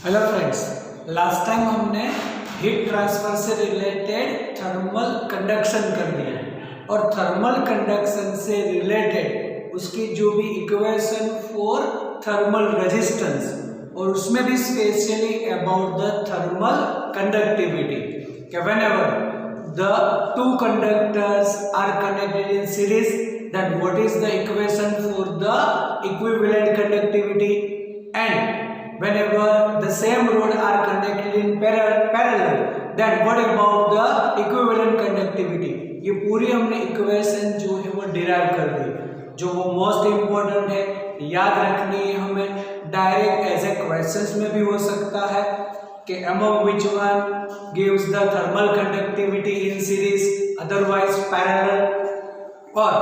Hello friends, last time हमने heat transfer से related thermal conduction कर दिया है और थर्मल कंडक्शन से रिलेटेड उसकी जो भी इक्वेशन फॉर थर्मल रेजिस्टेंस और उसमें भी specially about the thermal conductivity कि whenever the two conductors are connected in series then what is the equation for the equivalent conductivity, and whenever the same rod are connected in parallel then what about the equivalent conductivity। ये पूरी हमने equation जो है वो derive कर दी, जो वो most important है, याद रखनी है हमें। डायरेक्ट एज ए क्वेश्चंस में भी हो सकता है कि among which one gives the thermal conductivity in series otherwise parallel, और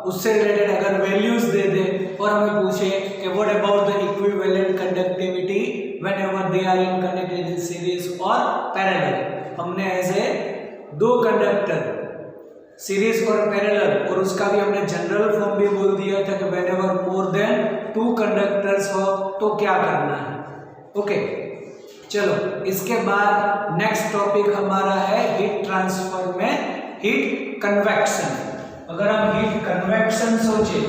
उससे रिलेटेड अगर वैल्यूज दे दे और हमें पूछे कि what about the equivalent conductivity whenever they are in connected in series और पैरेलल। हमने ऐसे दो कंडक्टर सीरीज और पैरेलल और उसका भी हमने जनरल फॉर्म भी बोल दिया था कि whenever more than two conductors हो तो क्या करना है। ओके, चलो इसके बाद नेक्स्ट टॉपिक हमारा है हीट ट्रांसफर में हीट कन्वेक्शन। अगर हम हीट कन्वेक्शन सोचे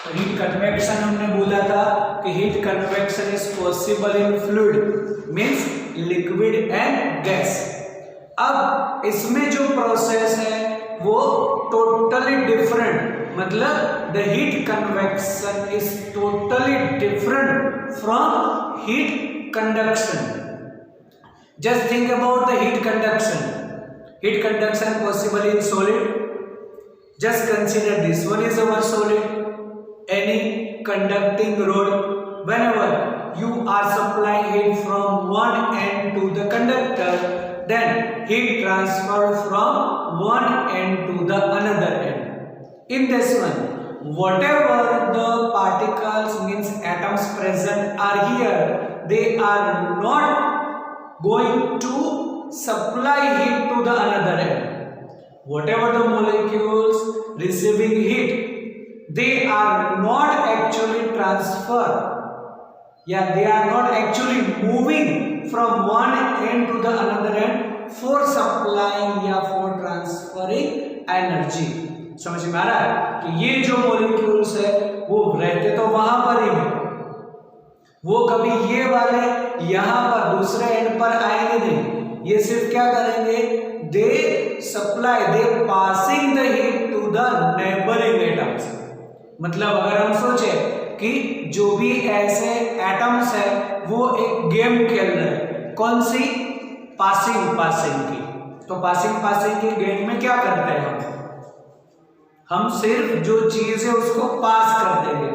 तो हीट कन्वेक्शन हमने बोला था कि heat convection is possible in fluid means liquid and gas. अब इसमें जो प्रोसेस है वो टोटली डिफरेंट, मतलब the heat convection is totally different from heat conduction। just think about the heat conduction possible in solid। just consider this one is our solid, any conducting rod, whenever you are supplying heat from one end to the conductor then heat transfer from one end to the another end। in this one whatever the particles means atoms present are here, they are not going to supply heat to the another end। whatever the molecules receiving heat, they are not actually transfer, they are not actually moving from one end to the another end for supplying या for transferring energy। समझ में आ रहा है कि ये जो molecules है वो रहते तो वहां पर ही है, वो कभी ये वाले यहां पर दूसरे एंड पर आएंगे नहीं, ये सिर्फ क्या करेंगे, they supply they passing the heat to the neighbouring atoms. मतलब अगर हम सोचे कि जो भी ऐसे एटम्स है वो एक गेम खेल रहे हैं, कौन सी, पासिंग की। तो पासिंग की गेम में क्या करते हैं हम सिर्फ जो चीज है उसको पास कर देंगे,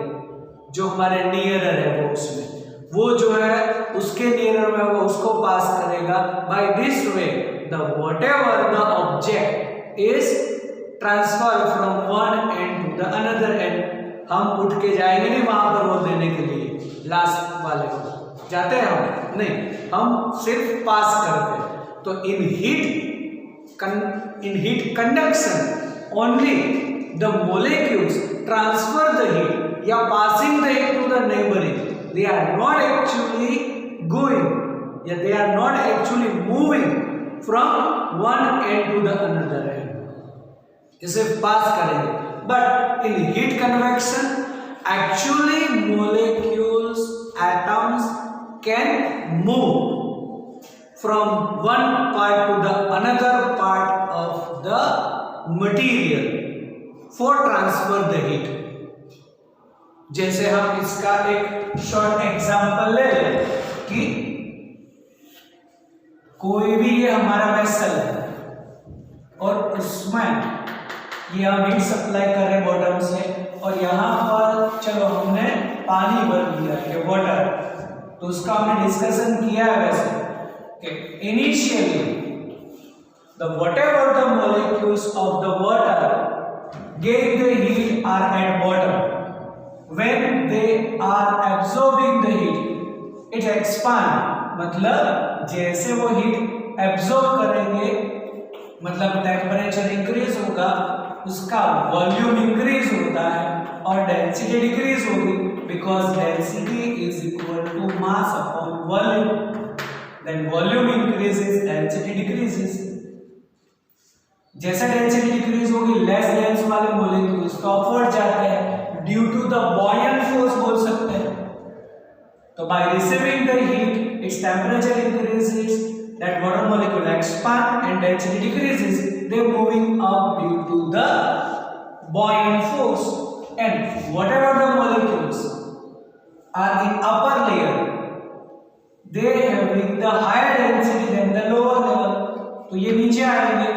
जो हमारे नियरर है वो उसमें, वो जो है उसके नियरर में वो उसको पास करेगा। By this way the whatever the object is transfer from one end to the another end. हम उठ के जाएंगे नहीं वहां पर वो देने के लिए, लास्ट वाले को जाते हैं हम नहीं, हम सिर्फ पास करते हैं। तो इन heat conduction only the molecules transfer the heat या passing the heat to the neighboring, they are not actually going या they are not actually moving from one end to the another end, इसे पास करेंगे। but in heat convection actually molecules atoms can move from one part to the another part of the material for transfer the heat। जैसे हम इसका एक short example ले लें कि कोई भी ये हमारा वेसल है और उसमें ये हम हीट सप्लाई कर रहे हैं बॉटम से, और यहाँ पर चलो हमने पानी भर दिया है वाटर, तो उसका हमने डिस्कशन किया है वैसे कि initially the whatever the molecules of the water get the heat are at bottom, when they are absorbing the heat it expand, मतलब जैसे वो हीट एब्जॉर्ब करेंगे मतलब टेम्परेचर इंक्रीज होगा उसका वॉल्यूम इंक्रीज होता है और डेंसिटी डिक्रीज होगी, because density is equal to mass upon volume, then volume increases, density decreases. जैसे डेंसिटी डिक्रीज होगी लेस डेंस वाले मॉलिक्यूल्स तो अपवर्ड जाते हैं due to the buoyant force बोल सकते हैं। तो by receiving the heat its temperature increases, that water molecule expand and density decreases, they moving up due to the buoyant force, and whatever the molecules are in upper layer they having the higher density than the lower level, तो ये नीचे आएंगे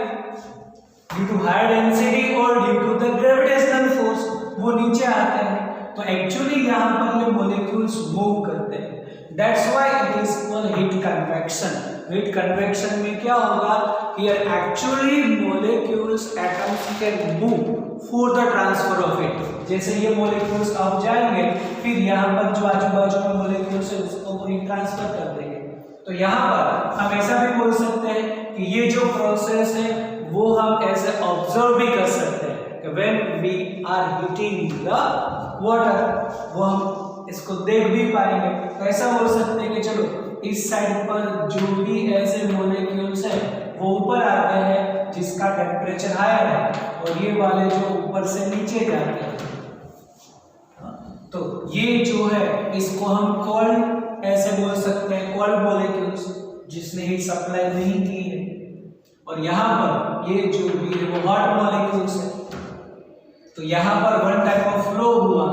due to higher density और due to the gravitational force वो नीचे आते हैं। तो एक्चुअली यहाँ पर ये molecules मूव करते हैं, that's why it is called heat convection। heat convection में क्या होगा, here actually molecules atoms can move for the transfer of heat। जैसे ये molecules अब जाएंगे फिर यहाँ पर जो आजू बाजू में molecules है उसको पूरी ट्रांसफर कर देंगे। तो यहाँ पर हम ऐसा भी बोल सकते हैं कि ये जो प्रोसेस है वो हम ऐसे ऑब्जर्व भी कर सकते हैं कि when we are heating the water, वो हम इसको देख भी पाएंगे। तो ऐसा बोल सकते हैं कि चलो इस साइड पर जो भी ऐसे मॉलिक्यूल्स है वो ऊपर आते हैं जिसका टेम्परेचर हायर है, और ये वाले जो ऊपर से नीचे जाते हैं, तो ये जो है इसको हम कोल्ड ऐसे बोल सकते हैं, कोल्ड मॉलिक्यूल्स जिसने हीट सप्लाई नहीं की है। और यहाँ पर ये जो भी है वो हॉट मॉलिक्यूल्स है, तो यहाँ पर वन टाइप ऑफ फ्लो हुआ,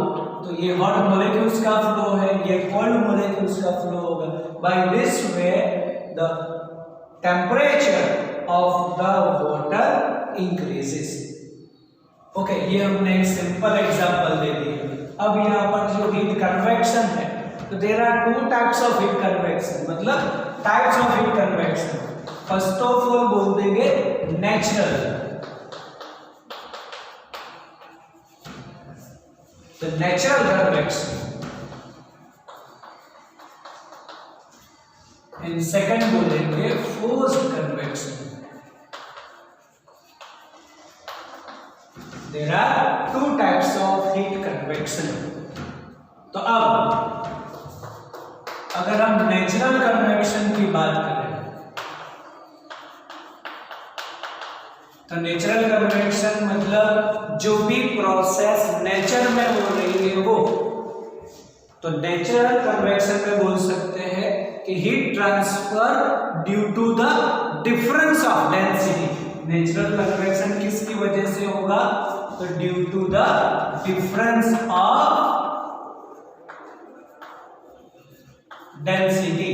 तो ये हॉट मॉलिक्यूल्स का फ्लो है, ये कोल्ड मॉलिक्यूल्स का फ्लो होगा। By this way the temperature of the water increases. Okay, ये हमने एक सिंपल एग्जांपल दे दिया। अब यहाँ पर जो हीट कन्वेक्शन है, तो there are two types of heat convection, मतलब types of heat convection. First of all बोल देंगे natural, the natural convection, and second बोलेंगे forced convection। there are two types of heat convection। तो अब अगर हम नेचुरल कन्वेक्शन की बात करें तो नेचुरल कन्वेक्शन मतलब जो भी प्रोसेस नेचर में हो रही है वो, तो नेचुरल कन्वेक्शन में बोल सकते हैं कि heat transfer due to the difference of density. Natural convection किसकी वजह से होगा, तो due to the difference of density.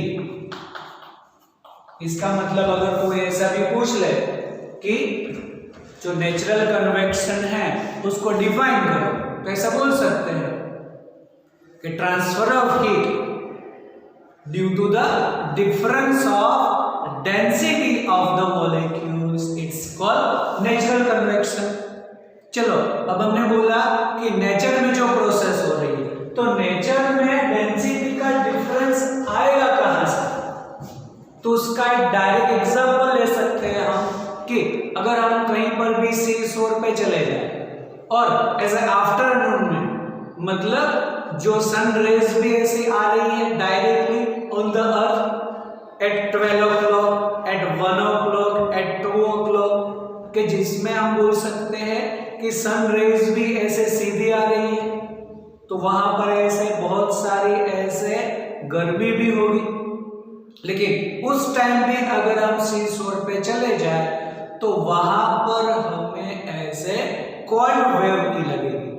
इसका मतलब अगर कोई ऐसा भी पूछ ले कि जो नेचुरल कन्वेक्शन है उसको डिफाइन करो, तो ऐसा बोल सकते हैं कि transfer of heat due to the difference of density of the molecules, it's called natural convection. चलो अब हमने बोला कि नेचर में जो प्रोसेस हो रही है, तो नेचर में डेंसिटी का डिफरेंस आएगा कहां से, तो उसका एक डायरेक्ट एग्जांपल ले सकते हैं हम कि अगर हम कहीं पर भी सी शोर पे चले जाए और ऐसे आफ्टरनून में, मतलब जो सन रेज भी ऐसी आ रही है directly on the earth at 12 o'clock, at 1 o'clock, at 2 o'clock, के जिसमें हम बोल सकते हैं कि सन रेज भी ऐसे सीधी आ रही है, तो वहां पर ऐसे बहुत सारी ऐसे गर्मी भी होगी। लेकिन उस टाइम भी अगर हम सी शोर पे चले जाए तो वहां पर हमें ऐसे कोल्ड वेव की लगेगी,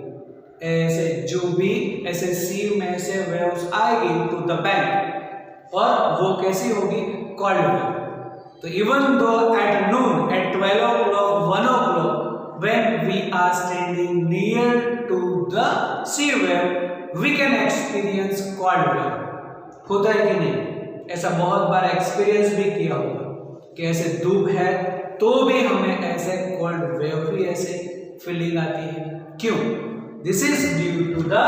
ऐसे जो भी ऐसे सी में से वेव्स आएगी टू द बैंक, और वो कैसी होगी, कोल्ड वेव। तो even though at noon, at 12 o'clock, 1 o'clock, when we are standing near to the sea wave, we can experience cold wave। होता है कि नहीं, ऐसा बहुत बार एक्सपीरियंस भी किया होगा कि ऐसे धूप है तो भी हमें ऐसे कोल्ड वेव भी ऐसे फीलिंग आती है। क्यों? This is due to the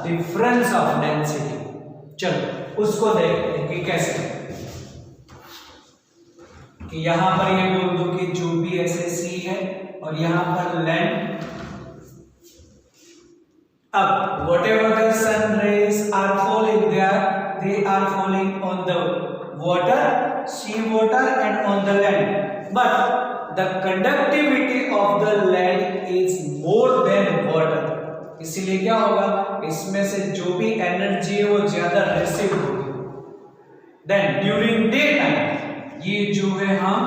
difference of density. चलो उसको देखते हैं कि कैसे। कि यहाँ पर ये बोल दो कि जो भी ऐसे सी है और यहाँ पर लैंड। अब whatever the sun rays are falling there, they are falling on the water, sea water and on the land, but the conductivity of the land is more than water. इसीलिए क्या होगा, इसमें से जो भी एनर्जी है वो ज्यादा रिसीव होगी। देन ड्यूरिंग डे टाइम, ये जो है हम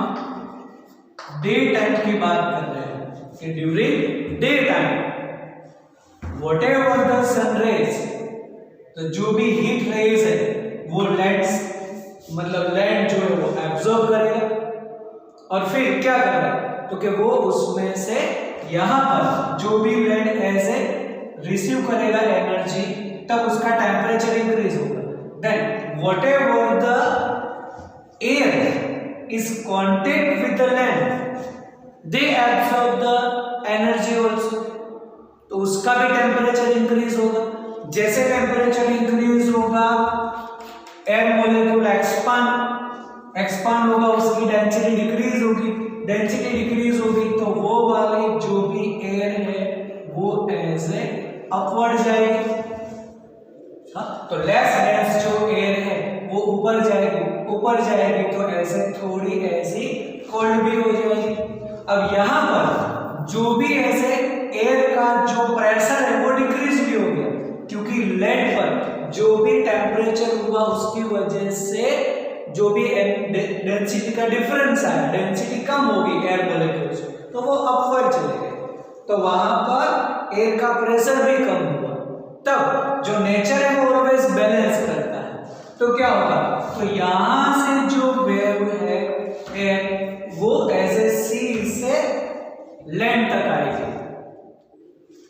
डे टाइम की बात कर रहे हैं कि during day time whatever the sun rays, तो जो भी हीट रेज है वो लैंड मतलब लैंड जो है वो एब्जॉर्ब करेगा और फिर क्या करेगा, तो कि वो उसमें से यहाँ पर जो भी लैंड ऐसे रिसीव करेगा एनर्जी, तब उसका टेम्परेचर इंक्रीज होगा। Then whatever the air is contact with the land, they absorb the energy also, तो उसका भी टेम्परेचर इंक्रीज होगा। जैसे टेम्परेचर इंक्रीज होगा एयर मोलिक्यूल एक्सपांड होगा, उसकी डेंसिटी डिक्रीज होगी, डेंसिटी डिक्रीज होगी तो वो वाली जो भी एयर है वो ऐसे अपवर्ड जाएगी। तो लेस डेंस जो एयर है वो ऊपर जाएगी तो ऐसे थोड़ी ऐसी कोल्ड भी हो जाएगी। अब यहाँ पर जो भी ऐसे एयर का जो प्रेशर है वो डिक्रीज भी हो गया, क्योंकि लैंड पर जो भी टेम्परेचर हुआ उसकी वजह से जो भी डेंसिटी का डिफरेंस आया, डेंसिटी कम होगी एयर मॉलिक्यूल्स, तो वो अपवर्ड चले गए, तो वहां पर एयर का प्रेशर भी कम हुआ। तब जो नेचर है वो ऑलवेज बैलेंस करता है, तो क्या होगा, तो यहां से जो वेव है एयर वो ऐसे सी से लैंड तक आएगी,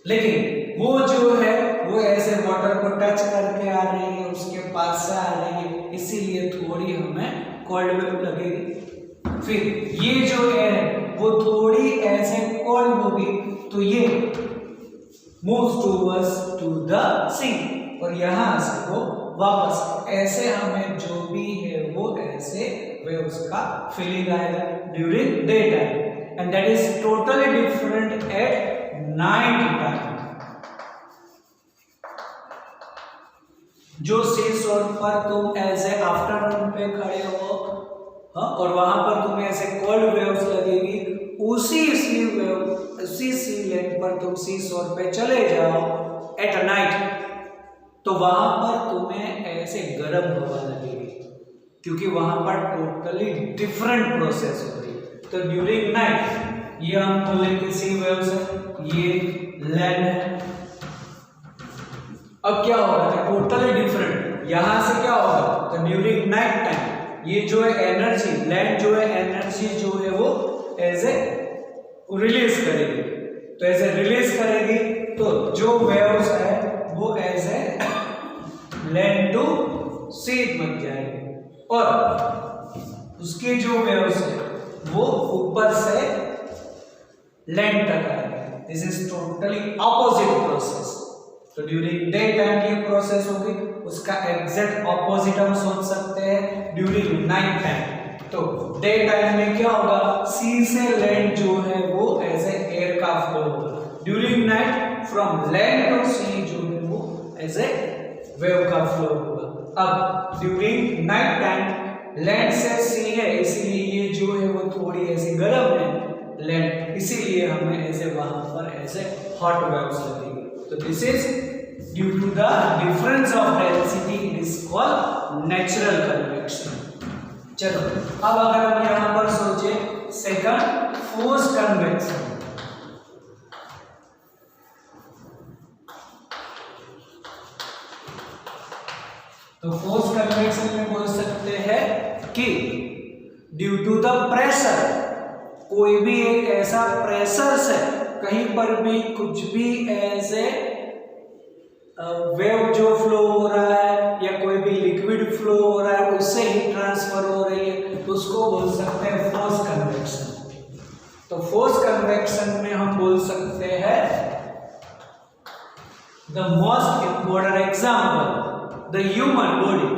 लेकिन वो जो है वो ऐसे वाटर को टच करके आ रही है, उसके पास से आ रही है, इसीलिए थोड़ी हमें कोल्ड वेव लगेगी। फिर ये जो एयर है वो थोड़ी ऐसे कोल्ड होगी तो ये मूव्स टूवर्ड्स टू द सी, और यहां से वो वापस ऐसे हमें जो भी है वो ऐसे वेव्स का फीलिंग आएगा during day time, and that is totally different at night time. जो सी शोर पर तुम ऐसे आफ्टरनून पे खड़े हो और वहां पर तुम्हें ऐसे कोल्ड वेव्स लगेगी, उसी सी लैंड पर तुम सी शोर पे चले जाओ एट नाइट, तो वहां पर तुम्हें ऐसे गर्म हवा लगेगी, क्योंकि वहां पर टोटली डिफरेंट प्रोसेस हो रही है। तो ड्यूरिंग नाइट ये हम बोलेंगे सी वेव्स है, ये लैंड है। अब क्या होगा, टोटली डिफरेंट, यहां से क्या होगा, तो ड्यूरिंग नाइट टाइम ये जो है एनर्जी, लैंड जो है एनर्जी जो है वो ऐसे रिलीज करेगी, तो ऐसे रिलीज करेगी तो जो वेव्स है वो ऐसे लैंड टू सी बन जाएगी, और उसकी जो वेव्स है वो ऊपर से लैंड तक आएगी। This is totally opposite process. तो ड्यूरिंग डे टाइम ये प्रोसेस होगी, उसका एग्जैक्ट ऑपोजिट हम सोच सकते हैं ड्यूरिंग नाइट टाइम। तो डे टाइम में क्या होगा, सी से लैंड जो है वो ऐसे एयर का फ्लो होगा, during night from land to sea जो है वो ऐसे वेव का फ्लो होगा। अब ड्यूरिंग नाइट टाइम लैंड से सी है, इसीलिए ये जो है वो थोड़ी ऐसी गर्म है लैंड, इसीलिए हमें ऐसे वहां पर ऐसे हॉट वेव्स लगेगी। तो this is due to the difference of density, it is called natural convection. चलो अब अगर हम यहां पर सोचे सेकंड फोर्स कन्वेक्शन, तो फोर्स कन्वेक्शन में बोल सकते हैं कि ड्यू टू द प्रेशर, कोई भी एक ऐसा प्रेशर से कहीं पर भी कुछ भी ऐसे वेव जो फ्लो हो रहा है या कोई भी लिक्विड फ्लो हो रहा है उससे हीट ट्रांसफर हो रही है, तो उसको बोल सकते हैं फोर्स कन्वेक्शन। तो फोर्स कन्वेक्शन में हम बोल सकते हैं the most important example, the human body.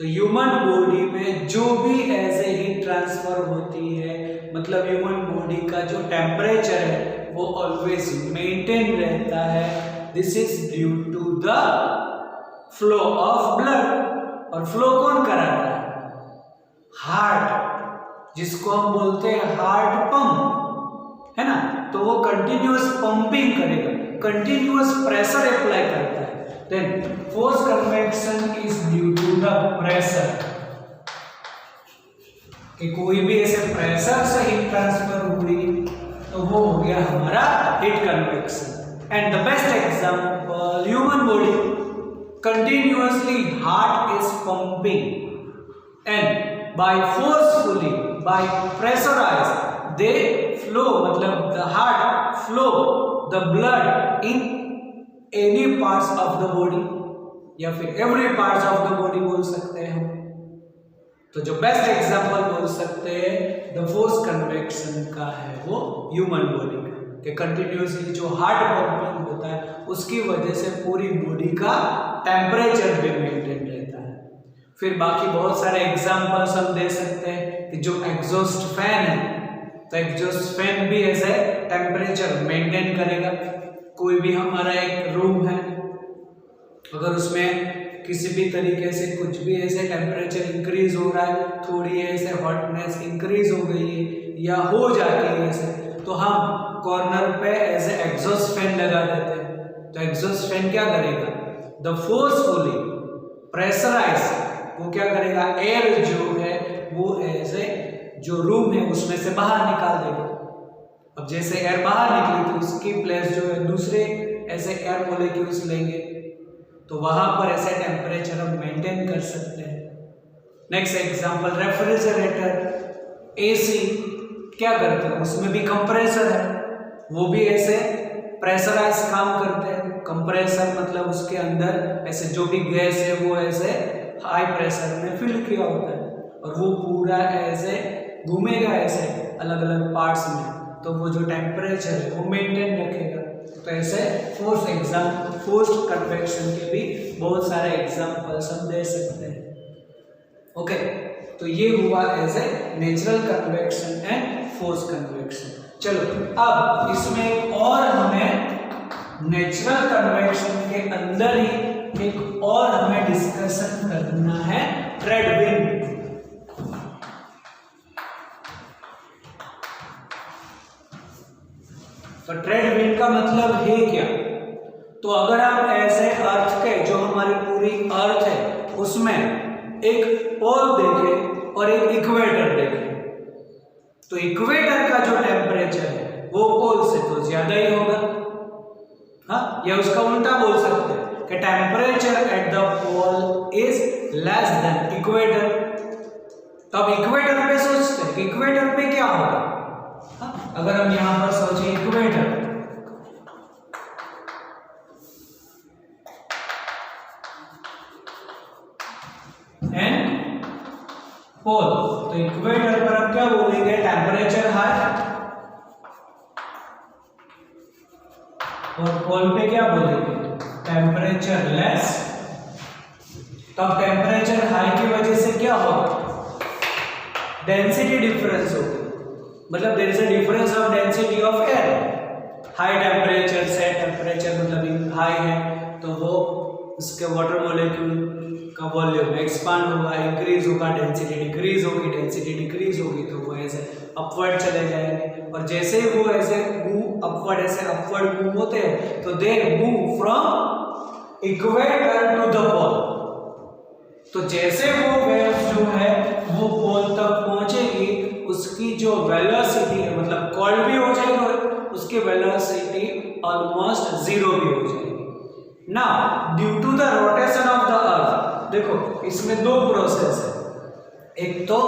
तो ह्यूमन बॉडी में जो भी ऐसे हीट ट्रांसफर होती है, मतलब ह्यूमन बॉडी का जो टेम्परेचर है वो ऑलवेज मेंटेन रहता है। This is due to the flow of blood. और फ्लो कौन कराता है? हार्ट, जिसको हम बोलते हैं हार्ट पंप, है ना। तो वो कंटिन्यूअस पंपिंग करेगा, कंटिन्यूअस प्रेशर अप्लाई करता है। Then force convection is due to the pressure, कि कोई भी ऐसे प्रेशर से हीट ट्रांसफर हुई तो वो हो गया हमारा heat convection. And the best example, human body continuously heart is pumping and by forcefully by pressurize they flow, मतलब the heart flow the blood in any parts of the body, या फिर every parts of the body बोल सकते हैं हम। तो जो best example बोल सकते हैं द फोर्स कन्वेक्शन का है वो ह्यूमन बॉडी का, कि कंटिन्यूअसली जो हार्ट पंपिंग होता है उसकी वजह से पूरी बॉडी का टेम्परेचर भी मेंटेन रहता है। फिर बाकी बहुत सारे एग्जांपल्स हम दे सकते हैं कि जो एग्जॉस्ट फैन है, तो एग्जॉस्ट फैन भी ऐसे टेम्परेचर मेंटेन करेगा। कोई भी हमारा एक रूम है, अगर उसमें किसी भी तरीके से कुछ भी ऐसे टेम्परेचर इंक्रीज हो रहा है, थोड़ी ऐसे हॉटनेस इंक्रीज हो गई है या हो जाती है ऐसे, तो हम कॉर्नर पे ऐसे एग्जॉस्ट फैन लगा देते हैं। तो एग्जॉस्ट फैन क्या करेगा? द फोर्सफुली प्रेशराइज, वो क्या करेगा? एयर जो है वो ऐसे जो रूम है उसमें से बाहर निकाल देगा। अब जैसे एयर बाहर निकली तो उसकी प्लेस जो है दूसरे ऐसे एयर मॉलिक्यूल्स लेंगे, तो वहां पर ऐसे टेम्परेचर हम मेंटेन कर सकते हैं। नेक्स्ट एग्जांपल, रेफ्रिजरेटर, एसी क्या करते हैं? उसमें भी कंप्रेसर है, वो भी ऐसे प्रेशराइज काम करते हैं। कंप्रेसर मतलब उसके अंदर ऐसे जो भी गैस है वो ऐसे हाई प्रेशर में फिल किया होता है और वो पूरा ऐसे घूमेगा ऐसे अलग अलग पार्ट्स में, तो वो जो टेम्परेचर है वो मेंटेन रखेगा। तो ऐसे फोर्स कन्वेक्शन के भी बहुत सारे एग्जांपल्स हम दे सकते हैं। ओके, तो ये हुआ ऐसे natural convection and force convection. चलो अब इसमें एक और हमें नेचुरल कन्वेक्शन के अंदर ही एक और हमें डिस्कशन करना है, ट्रेडविंड। तो ट्रेडविंड का मतलब है क्या? तो अगर आप ऐसे अर्थ के, जो हमारी पूरी अर्थ है उसमें एक पोल देखें और एक इक्वेटर देखें, तो इक्वेटर का जो टेम्परेचर है वो पोल से तो ज्यादा ही होगा, हाँ, या उसका उल्टा बोल सकते हैं कि temperature at the pole is less than equator. तो अब इक्वेटर पे सोचते हैं कि इक्वेटर पे क्या होगा। हाँ, अगर हम यहां पर सोचें इक्वेटर एंड पोल, तो इक्वेटर पर हम क्या बोलेंगे? टेम्परेचर हाई, और पोल पे क्या बोलेंगे? Temperature less. तब टेम्परेचर हाई की वजह से क्या होगा? डेंसिटी डिफरेंस होगी, मतलब there is a difference of density of air. High temperature से टेम्परेचर मतलब हाई है तो वो उसके वाटर मॉलिक्यूल का वॉल्यूम एक्सपांड होगा, इंक्रीज होगा, डेंसिटी डिक्रीज होगी, डेंसिटी डिक्रीज होगी तो वो ऐसे अपवर्ड चले जाएंगे। और जैसे ही वो ऐसे मूव अपवर्ड, ऐसे अपवर्ड मूव होते हैं तो they move from equator to the pole. तो जैसे वो वेव्स जो है वो पोल तक पहुंचेगी, उसकी जो वेलोसिटी है मतलब कॉल्ड भी हो जाएगी और उसकी वेलोसिटी ऑलमोस्ट जीरो भी हो जाएगी। Now due to the rotation of the earth, देखो इसमें दो प्रोसेस है। एक तो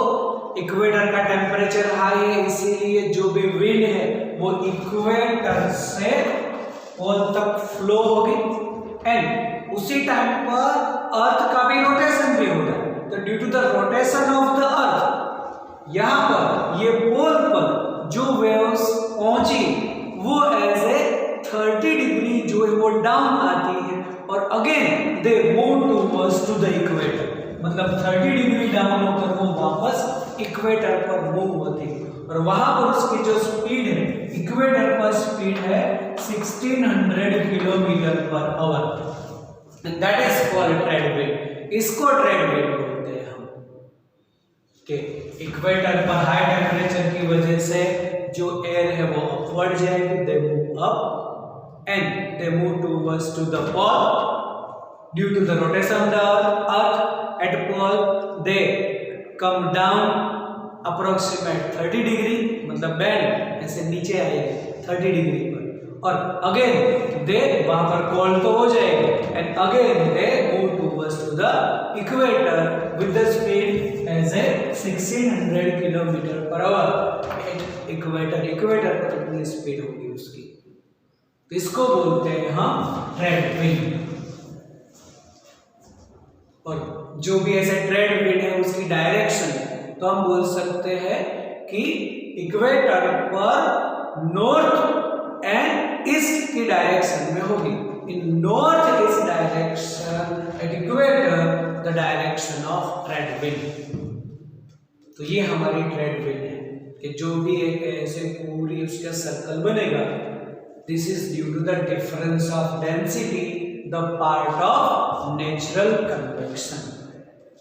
इक्वेटर का टेम्परेचर हाई है, इसीलिए जो भी विंड है वो इक्वेटर से पोल तक फ्लो होगी, एंड उसी टाइम पर अर्थ का भी रोटेशन भी होगा। तो due to the rotation of the earth, यहां पर ये पोल पर जो वेव्स पहुंची वो ऐसे 30 डिग्री जो है वो डाउन आती है और again they move towards to the equator. मतलब 30 डिग्री डाउन होकर वो वापस इक्वेटर पर मूव होती है और वहां पर उसकी जो स्पीड है, इक्वेटर पर स्पीड है 1600 kilometre per our and that is called trade wind. इसको ट्रेड विंड बोलते हैं हम कि इक्वेटर पर हाई टेम्परेचर की वजह से जो एयर है वो अपवर्ड जाएगी, they move up and they move towards to the pole due to the rotation of the earth at pole they come down approximate 30 degree, मतलब बैंड ऐसे नीचे आएगी 30 डिग्री पर और अगेन दे वहां पर कोल्ड तो हो जाएगी and again they move towards to the equator with the speed as a 1600 kilometre per hour. Equator पर कितनी स्पीड होगी उसकी, तो इसको बोलते हैं हम ट्रेड विंड। और जो भी ऐसे ट्रेड विंड है उसकी डायरेक्शन तो हम बोल सकते हैं कि इक्वेटर पर नॉर्थ एंड ईस्ट की डायरेक्शन में होगी। In north east direction at equator the direction of trade wind. तो ये हमारी ट्रेड विंड है कि जो भी एक ऐसे पूरी उसका सर्कल बनेगा, this is due to the difference of density the part of natural convection.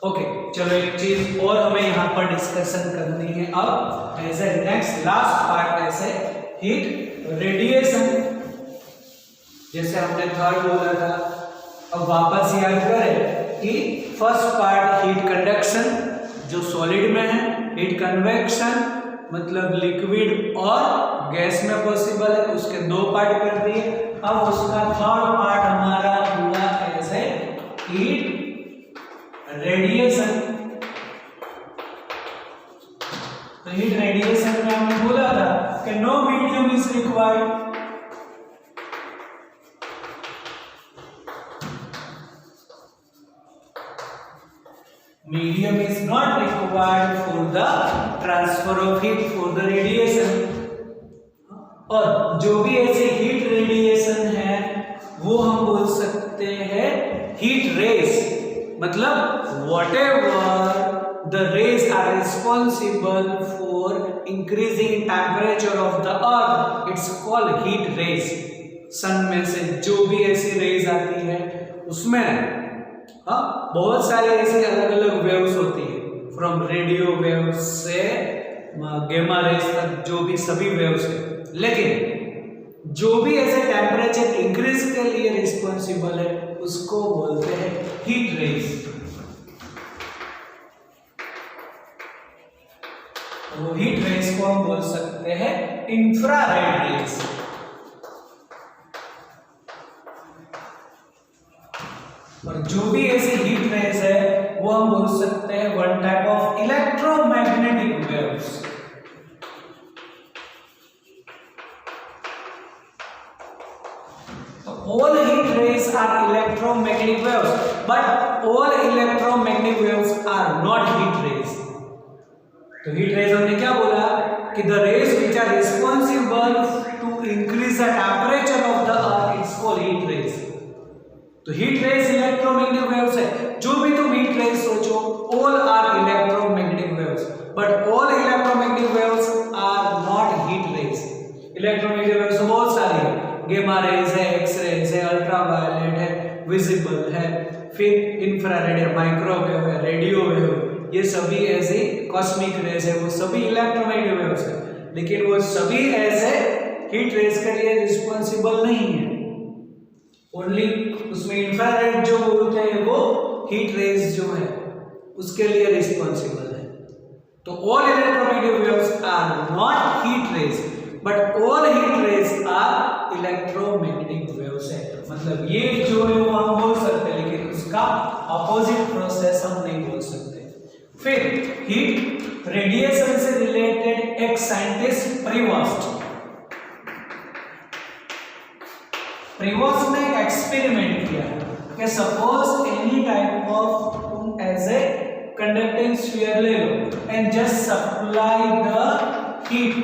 Okay, चलो एक चीज और हमें यहाँ पर डिस्कशन करनी है अब as a next last part ऐसे हीट रेडिएशन। जैसे हमने थर्ड बोला था, अब वापस याद करें कि फर्स्ट पार्ट हीट कंडक्शन जो सॉलिड में है, हीट कन्वेक्शन मतलब लिक्विड और गैस में पॉसिबल है, उसके दो पार्ट कर दिए। अब उसका थर्ड पार्ट हमारा हुआ एज ए हीट रेडिएशन। तो हीट रेडिएशन में हमने बोला था कि no medium is required. Medium is not required for the transfer of heat for the radiation। और जो भी ऐसे हीट रेडिएशन है वो हम बोल सकते हैं हीट रेज, मतलब whatever the rays are responsible for increasing temperature of the earth, it's called heat rays। सन में से जो भी ऐसी रेज आती है उसमें बहुत सारे ऐसे अलग अलग वेव्स होती है, फ्रॉम रेडियो वेव्स से गेमा रेज तक जो भी सभी वेव्स है, लेकिन जो भी ऐसे टेम्परेचर इंक्रीज के लिए रिस्पॉन्सिबल है उसको बोलते हैं हीट रेज। वो हीट रेज को हम बोल सकते हैं इंफ्रारेड रेज। और जो भी ऐसी हीट रेज है वो हम बोल सकते हैं one type of electromagnetic waves. All heat rays are electromagnetic waves, but all electromagnetic waves are not heat rays। तो heat rays हमने क्या बोला कि the rays which are responsible to increase the temperature of the earth is called heat rays। तो heat rays electromagnetic waves है, जो भी तुम हीट रेज सोचो all are electromagnetic waves, but all electromagnetic waves are not heat rays. Electromagnetic waves बहुत सारी है, gamma rays है, एक्स रेज है, अल्ट्रावायलेट है, विजिबल है, फिर इंफ्रारेड है, माइक्रोवेव है, रेडियो वेव, ये सभी ऐसे कॉस्मिक रेज है, वो सभी इलेक्ट्रोमैग्नेटिक वेव्स है, लेकिन वो सभी ऐसे हीट रेज के लिए रिस्पॉन्सिबल नहीं है। ओनली उसमें इंफ्रारेड जो बोलते हैं वो हीट रेज जो है उसके लिए रिस्पॉन्सिबल है। तो all electromagnetic waves are not heat rays, but all heat rays are electromagnetic waves है। मतलब ये जो है वो हम बोल सकते हैं, लेकिन उसका अपोजिट प्रोसेस हम नहीं बोल सकते। फिर हीट रेडिएशन से रिलेटेड एक साइंटिस्ट प्रीवोस्ट ने एक एक्सपेरिमेंट किया कि सपोज एनी टाइप ऑफ तुम एज ए कंडक्टिंग स्फीयर ले लो and just supply the heat,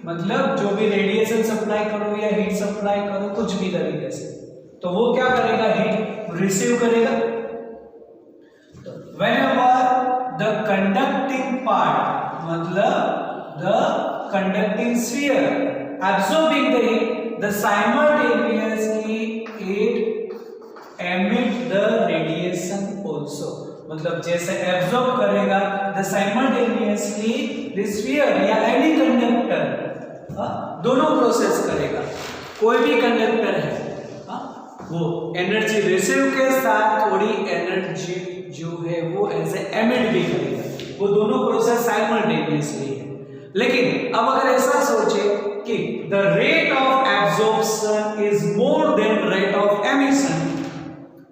मतलब जो भी रेडिएशन सप्लाई करो या हीट सप्लाई करो कुछ भी तरीके से, तो वो क्या करेगा, हीट रिसीव करेगा। तो whenever the conducting part मतलब the conducting sphere absorbing the heat, the simultaneously it emit the radiation also. मतलब जैसे एब्जॉर्ब करेगा the simultaneously the sphere या any conductor दोनों प्रोसेस करेगा. कोई भी कंडक्टर है वो एनर्जी रिसीव के साथ थोड़ी एनर्जी जो है वो ऐसे एमिट भी करेगा. वो दोनों प्रोसेस साइमल्टेनियसली है. लेकिन अब अगर ऐसा सोचे कि the rate of absorption is more than rate of emission,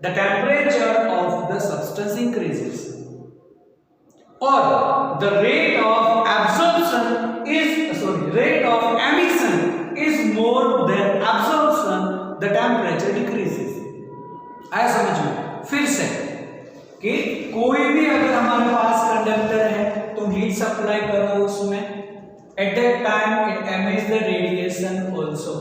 the temperature of the substance increases, और the rate of absorption rate of emission is more than absorption, the temperature decreases. आया समझ में? फिर से कि कोई भी अगर हमारे पास कंडक्टर है तो हीट सप्लाई करो उसमें, at that time it emits the radiation also,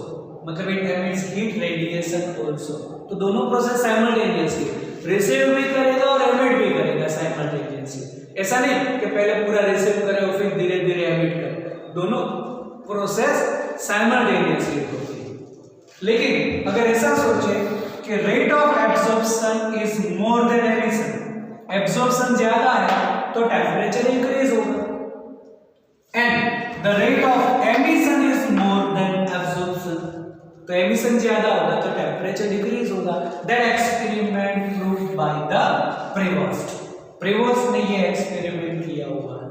मतलब it emits heat radiation also. तो दोनों प्रोसेस साइमल्टेनियसली रिसीव भी करेगा और एमिट भी करेगा साइमल्टेनियसली. ऐसा नहीं कि पहले पूरा रिसीव करे और फिर धीरे धीरे एमिट करे. दोनों प्रोसेस साइमल्टेनियसली होती है. लेकिन अगर ऐसा सोचे कि rate of absorption is more than emission, absorption ज्यादा है तो टेम्परेचर इंक्रीज होगा, and the rate of emission is more than absorption, तो एमिशन ज्यादा होगा तो टेम्परेचर डिक्रीज होगा. That experiment proved by the Prevost. Prevost ने ये एक्सपेरिमेंट किया हुआ है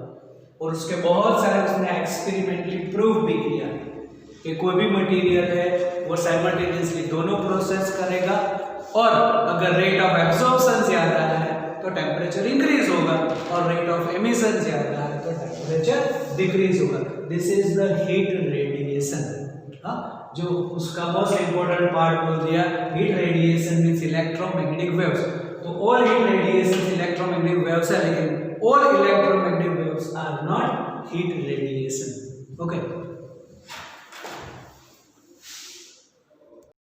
और उसके बहुत सारे उसने एक्सपेरिमेंटली प्रूव भी किया कि कोई भी मटेरियल है वो साइमल्टेनियसली दोनों प्रोसेस करेगा, और अगर रेट ऑफ एब्जॉर्प्शन ज्यादा है तो टेम्परेचर इंक्रीज होगा, और रेट ऑफ एमिशन ज्यादा है तो टेम्परेचर डिक्रीज होगा. This is the heat radiation. जो उसका मोस्ट इंपॉर्टेंट पार्ट बोल दिया, heat radiation means electromagnetic waves. तो all heat radiation electromagnetic waves है, लेकिन all electromagnetic waves are not heat radiation. Okay.